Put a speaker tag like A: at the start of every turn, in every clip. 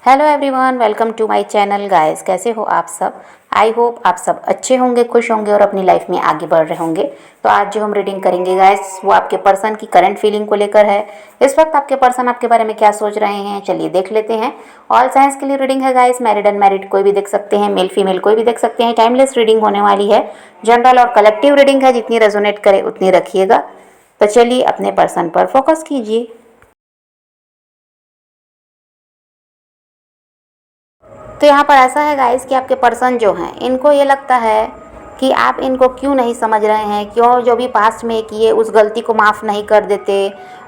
A: Hello everyone, welcome to my channel guys. कैसे हो आप सब? आई होप आप सब अच्छे होंगे, खुश होंगे और अपनी लाइफ में आगे बढ़ रहे होंगे। तो आज जो हम रीडिंग करेंगे गाइस, वो आपके पर्सन की करंट फीलिंग को लेकर है। इस वक्त आपके पर्सन आपके बारे में क्या सोच रहे हैं, चलिए देख लेते हैं। ऑल साइंस के लिए रीडिंग है गाइस, मैरिड अनमैरिड कोई भी देख सकते हैं, मेल फीमेल कोई भी देख सकते हैं। टाइमलेस रीडिंग होने वाली है, जनरल और कलेक्टिव रीडिंग है, जितनी रेजोनेट करे उतनी रखिएगा। तो चलिए अपने पर्सन पर फोकस कीजिए। तो यहाँ पर ऐसा है गाइस कि आपके पर्सन जो हैं, इनको ये लगता है कि आप इनको क्यों नहीं समझ रहे हैं, क्यों जो भी पास्ट में किए उस गलती को माफ़ नहीं कर देते,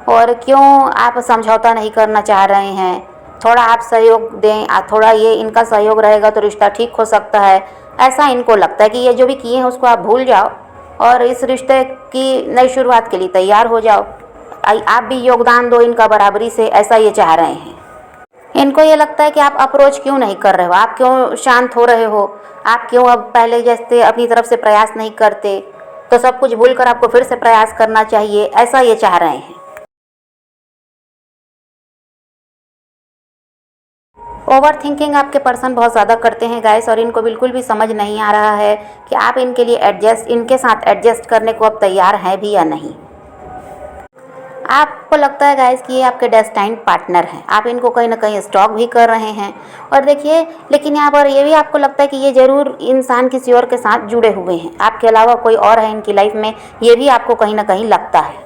A: और क्यों आप समझौता नहीं करना चाह रहे हैं। थोड़ा आप सहयोग दें, थोड़ा ये इनका सहयोग रहेगा तो रिश्ता ठीक हो सकता है। ऐसा इनको लगता है कि ये जो भी किए हैं उसको आप भूल जाओ और इस रिश्ते की नई शुरुआत के लिए तैयार हो जाओ। आप भी योगदान दो इनका बराबरी से, ऐसा ये चाह रहे हैं। इनको ये लगता है कि आप अप्रोच क्यों नहीं कर रहे हो, आप क्यों शांत हो रहे हो, आप क्यों अब पहले जैसे अपनी तरफ से प्रयास नहीं करते। तो सब कुछ भूलकर आपको फिर से प्रयास करना चाहिए, ऐसा ये चाह रहे हैं। ओवर थिंकिंग आपके पर्सन बहुत ज़्यादा करते हैं गाइस, और इनको बिल्कुल भी समझ नहीं आ रहा है कि आप इनके लिए इनके साथ एडजस्ट करने को अब तैयार हैं भी या नहीं। आपको लगता है गाइस कि ये आपके डेस्टाइन्ड पार्टनर हैं, आप इनको कहीं ना कहीं स्टॉक भी कर रहे हैं। और देखिए, लेकिन यहाँ पर ये भी आपको लगता है कि ये ज़रूर इंसान किसी और के साथ जुड़े हुए हैं, आपके अलावा कोई और है इनकी लाइफ में, ये भी आपको कहीं ना कहीं लगता है।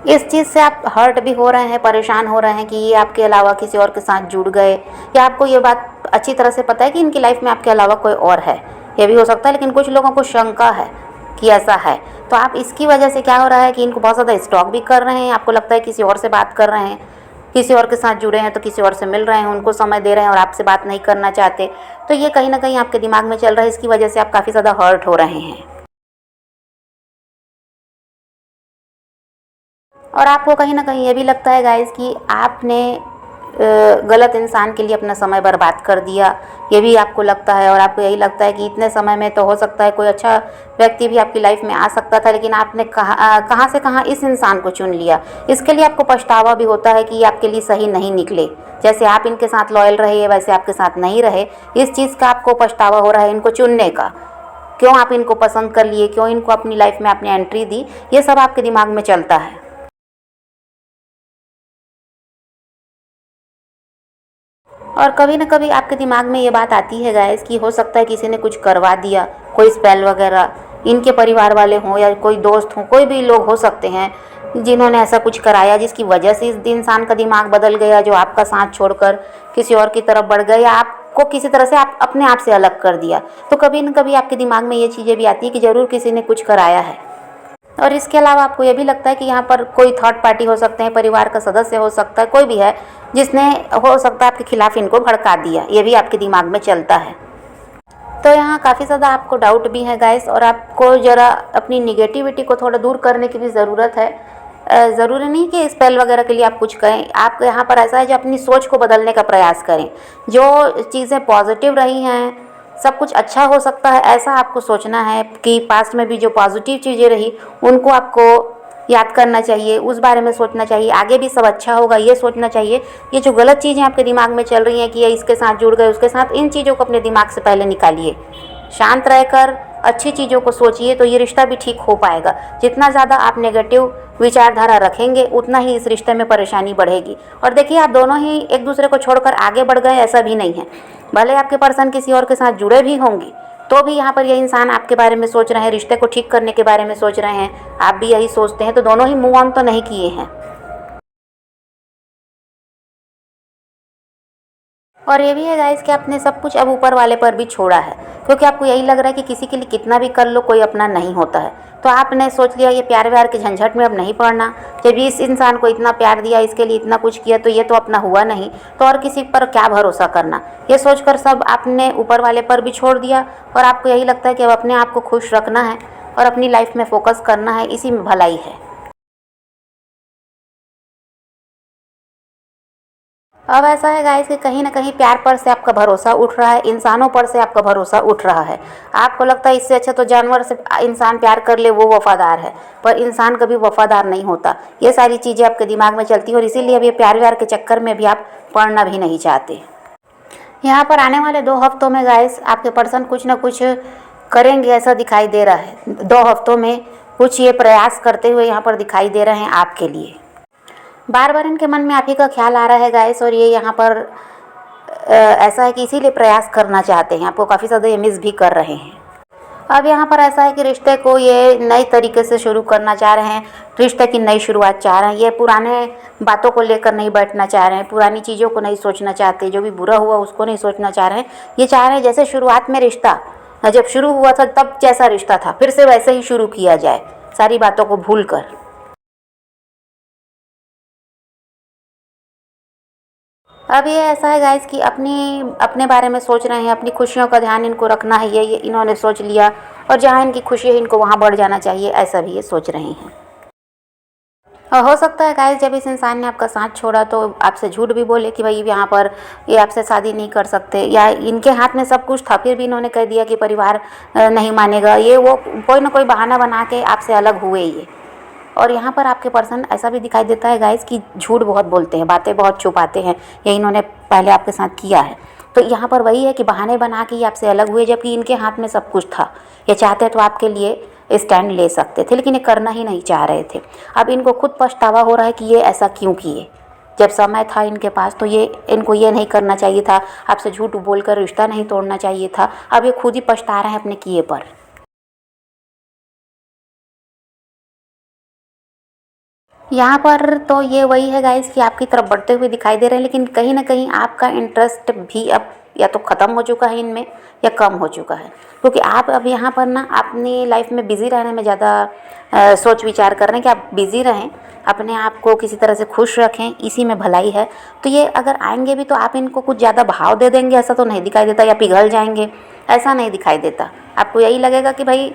A: इस चीज़ से आप हर्ट भी हो रहे हैं, परेशान हो रहे हैं कि ये आपके अलावा किसी और के साथ जुड़ गए, या आपको ये बात अच्छी तरह से पता है कि इनकी लाइफ में आपके अलावा कोई और है। ये भी हो सकता है, लेकिन कुछ लोगों को शंका है कि ऐसा है। तो आप इसकी वजह से क्या हो रहा है कि इनको बहुत ज़्यादा स्टॉक भी कर रहे हैं, आपको लगता है किसी और से बात कर रहे हैं, किसी और के साथ जुड़े हैं तो किसी और से मिल रहे हैं, उनको समय दे रहे हैं और आपसे बात नहीं करना चाहते। तो ये कहीं ना कहीं आपके दिमाग में चल रहा है, इसकी वजह से आप काफ़ी ज़्यादा हर्ट हो रहे हैं। और आपको कहीं ना कहीं ये भी लगता है गाइस कि आपने गलत इंसान के लिए अपना समय बर्बाद कर दिया, ये भी आपको लगता है। और आपको यही लगता है कि इतने समय में तो हो सकता है कोई अच्छा व्यक्ति भी आपकी लाइफ में आ सकता था, लेकिन आपने कहाँ से कहाँ इस इंसान को चुन लिया। इसके लिए आपको पछतावा भी होता है कि ये आपके लिए सही नहीं निकले। जैसे आप इनके साथ लॉयल रहे वैसे आपके साथ नहीं रहे, इस चीज़ का आपको पछतावा हो रहा है इनको चुनने का। क्यों आप इनको पसंद कर लिए, क्यों इनको अपनी लाइफ में आपने एंट्री दी, ये सब आपके दिमाग में चलता है। और कभी ना कभी आपके दिमाग में ये बात आती है गाइस कि हो सकता है किसी ने कुछ करवा दिया, कोई स्पेल वगैरह, इनके परिवार वाले हों या कोई दोस्त हों, कोई भी लोग हो सकते हैं जिन्होंने ऐसा कुछ कराया जिसकी वजह से इस इंसान का दिमाग बदल गया, जो आपका साथ छोड़कर किसी और की तरफ बढ़ गया, या आपको किसी तरह से आप अपने आप से अलग कर दिया। तो कभी न कभी आपके दिमाग में ये चीज़ें भी आती है कि ज़रूर किसी ने कुछ कराया है। और इसके अलावा आपको ये भी लगता है कि यहाँ पर कोई थर्ड पार्टी हो सकते हैं, परिवार का सदस्य हो सकता है, कोई भी है जिसने हो सकता है आपके खिलाफ इनको भड़का दिया, ये भी आपके दिमाग में चलता है। तो यहाँ काफ़ी ज़्यादा आपको डाउट भी है गाइस, और आपको ज़रा अपनी निगेटिविटी को थोड़ा दूर करने की भी ज़रूरत है। ज़रूरी नहीं कि स्पेल वगैरह के लिए आप कुछ करें, आप यहाँ पर ऐसा है जो अपनी सोच को बदलने का प्रयास करें। जो चीज़ें पॉजिटिव रही हैं, सब कुछ अच्छा हो सकता है, ऐसा आपको सोचना है कि पास्ट में भी जो पॉजिटिव चीज़ें रही उनको आपको याद करना चाहिए, उस बारे में सोचना चाहिए, आगे भी सब अच्छा होगा ये सोचना चाहिए। ये जो गलत चीज़ें आपके दिमाग में चल रही हैं कि ये इसके साथ जुड़ गए उसके साथ, इन चीज़ों को अपने दिमाग से पहले निकालिए। शांत रहकर अच्छी चीज़ों को सोचिए तो ये रिश्ता भी ठीक हो पाएगा। जितना ज़्यादा आप नेगेटिव विचारधारा रखेंगे उतना ही इस रिश्ते में परेशानी बढ़ेगी। और देखिए, आप दोनों ही एक दूसरे को छोड़कर आगे बढ़ गए ऐसा भी नहीं है। भले आपके पर्सन किसी और के साथ जुड़े भी होंगे तो भी यहाँ पर ये इंसान आपके बारे में सोच रहे हैं, रिश्ते को ठीक करने के बारे में सोच रहे हैं, आप भी यही सोचते हैं, तो दोनों ही मूव ऑन तो नहीं किए हैं। और ये भी है गाइस कि आपने सब कुछ अब ऊपर वाले पर भी छोड़ा है, क्योंकि आपको यही लग रहा है कि किसी के लिए कितना भी कर लो कोई अपना नहीं होता है। तो आपने सोच लिया ये प्यार व्यार के झंझट में अब नहीं पड़ना। जब इस इंसान को इतना प्यार दिया, इसके लिए इतना कुछ किया, तो ये तो अपना हुआ नहीं, तो और किसी पर क्या भरोसा करना। ये सोचकर सब आपने ऊपर वाले पर भी छोड़ दिया, और आपको यही लगता है कि अब अपने आप को खुश रखना है और अपनी लाइफ में फोकस करना है, इसी में भलाई है। अब ऐसा है गाइस कि कहीं ना कहीं प्यार पर से आपका भरोसा उठ रहा है, इंसानों पर से आपका भरोसा उठ रहा है। आपको लगता है इससे अच्छा तो जानवर से इंसान प्यार कर ले, वो वफादार है, पर इंसान कभी वफादार नहीं होता। ये सारी चीज़ें आपके दिमाग में चलती हैं और इसीलिए अब ये प्यार व्यार के चक्कर में भी आप पड़ना भी नहीं चाहते। यहाँ पर आने वाले 2 हफ्तों में गाइस आपके पर्सन कुछ ना कुछ करेंगे, ऐसा दिखाई दे रहा है। 2 हफ्तों में कुछ ये प्रयास करते हुए यहाँ पर दिखाई दे रहे हैं आपके लिए। बार बार इनके मन में आप ही का ख्याल आ रहा है गाइस, और ये यहाँ पर ऐसा है कि इसीलिए प्रयास करना चाहते हैं, आपको काफ़ी ज़्यादा ये मिस भी कर रहे हैं। अब यहाँ पर ऐसा है कि रिश्ते को ये नई तरीके से शुरू करना चाह रहे हैं, रिश्ते की नई शुरुआत चाह रहे हैं। ये पुराने बातों को लेकर नहीं बैठना चाह रहे हैं, पुरानी चीज़ों को नहीं सोचना चाहते, जो भी बुरा हुआ उसको नहीं सोचना चाह रहे हैं। ये चाह रहे हैं जैसे शुरुआत में रिश्ता जब शुरू हुआ था तब जैसा रिश्ता था फिर से वैसे ही शुरू किया जाए, सारी बातों को भूल कर। अब ये ऐसा है गाइस कि अपने बारे में सोच रहे हैं, अपनी खुशियों का ध्यान इनको रखना है, ये इन्होंने सोच लिया, और जहाँ इनकी खुशी है इनको वहाँ बढ़ जाना चाहिए, ऐसा भी ये सोच रहे हैं। और हो सकता है गाइस जब इस इंसान ने आपका साथ छोड़ा तो आपसे झूठ भी बोले कि भाई यहाँ पर ये आपसे शादी नहीं कर सकते, या इनके हाथ में सब कुछ था फिर भी इन्होंने कह दिया कि परिवार नहीं मानेगा, ये वो कोई ना कोई बहाना बना के आपसे अलग हुए ये। और यहाँ पर आपके पर्सन ऐसा भी दिखाई देता है गाइस कि झूठ बहुत बोलते हैं, बातें बहुत छुपाते हैं, ये इन्होंने पहले आपके साथ किया है। तो यहाँ पर वही है कि बहाने बना के ये आपसे अलग हुए, जबकि इनके हाथ में सब कुछ था। ये चाहते तो आपके लिए स्टैंड ले सकते थे, लेकिन ये करना ही नहीं चाह रहे थे। अब इनको खुद पछतावा हो रहा है कि ये ऐसा क्यों किए। जब समय था इनके पास तो ये इनको ये नहीं करना चाहिए था, आपसे झूठ बोलकर रिश्ता नहीं तोड़ना चाहिए था। अब ये खुद ही पछता रहे हैं अपने किए पर। यहाँ पर तो ये वही है गाइस कि आपकी तरफ बढ़ते हुए दिखाई दे रहे हैं, लेकिन कहीं ना कहीं आपका इंटरेस्ट भी अब या तो ख़त्म हो चुका है इनमें या कम हो चुका है, क्योंकि आप अब यहाँ पर ना अपनी लाइफ में बिज़ी रहने में ज़्यादा सोच विचार कर रहे हैं कि आप बिज़ी रहें, अपने आप को किसी तरह से खुश रखें, इसी में भलाई है। तो ये अगर आएंगे भी तो आप इनको कुछ ज़्यादा भाव दे देंगे, ऐसा तो नहीं दिखाई देता, या पिघल जाएंगे, ऐसा नहीं दिखाई देता। आपको यही लगेगा कि भाई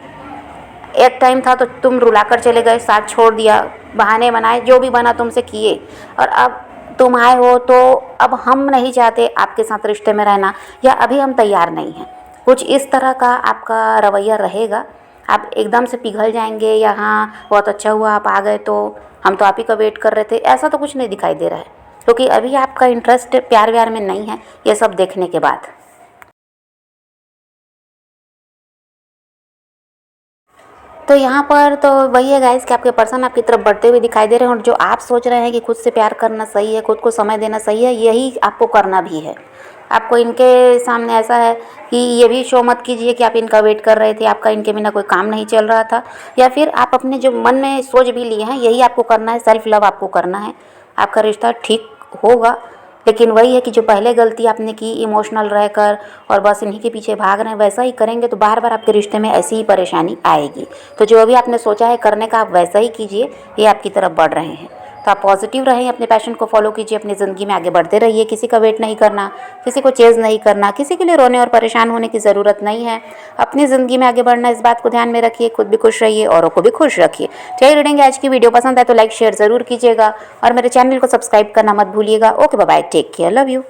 A: एक टाइम था तो तुम रुला कर चले गए, साथ छोड़ दिया, बहाने बनाए, जो भी बना तुमसे किए, और अब तुम आए हो तो अब हम नहीं चाहते आपके साथ रिश्ते में रहना, या अभी हम तैयार नहीं हैं। कुछ इस तरह का आपका रवैया रहेगा। आप एकदम से पिघल जाएंगे, या हाँ बहुत अच्छा हुआ आप आ गए तो हम तो आप ही का वेट कर रहे थे, ऐसा तो कुछ नहीं दिखाई दे रहा है, क्योंकि अभी आपका इंटरेस्ट प्यार व्यार में नहीं है, ये सब देखने के बाद। तो यहाँ पर तो वही है गाइस कि आपके पर्सन आपकी तरफ बढ़ते हुए दिखाई दे रहे हैं, और जो आप सोच रहे हैं कि खुद से प्यार करना सही है, खुद को समय देना सही है, यही आपको करना भी है। आपको इनके सामने ऐसा है कि ये भी शो मत कीजिए कि आप इनका वेट कर रहे थे, आपका इनके बिना कोई काम नहीं चल रहा था, या फिर आप अपने जो मन में सोच भी लिए हैं यही आपको करना है, सेल्फ लव आपको करना है, आपका रिश्ता ठीक होगा। लेकिन वही है कि जो पहले गलती आपने की इमोशनल रहकर और बस इन्हीं के पीछे भाग रहे हैं, वैसा ही करेंगे तो बार बार आपके रिश्ते में ऐसी ही परेशानी आएगी। तो जो अभी आपने सोचा है करने का आप वैसा ही कीजिए, ये आपकी तरफ बढ़ रहे हैं। तो आप पॉजिटिव रहें, अपने पैशन को फॉलो कीजिए, अपनी ज़िंदगी में आगे बढ़ते रहिए, किसी का वेट नहीं करना, किसी को चेज़ नहीं करना, किसी के लिए रोने और परेशान होने की ज़रूरत नहीं है। अपनी ज़िंदगी में आगे बढ़ना, इस बात को ध्यान में रखिए, खुद भी खुश रहिए, औरों को भी खुश रखिए। तो यही रीडिंग आज की वीडियो पसंद है तो लाइक शेयर ज़रूर कीजिएगा, और मेरे चैनल को सब्सक्राइब करना मत भूलिएगा। Okay bye, take care, love you.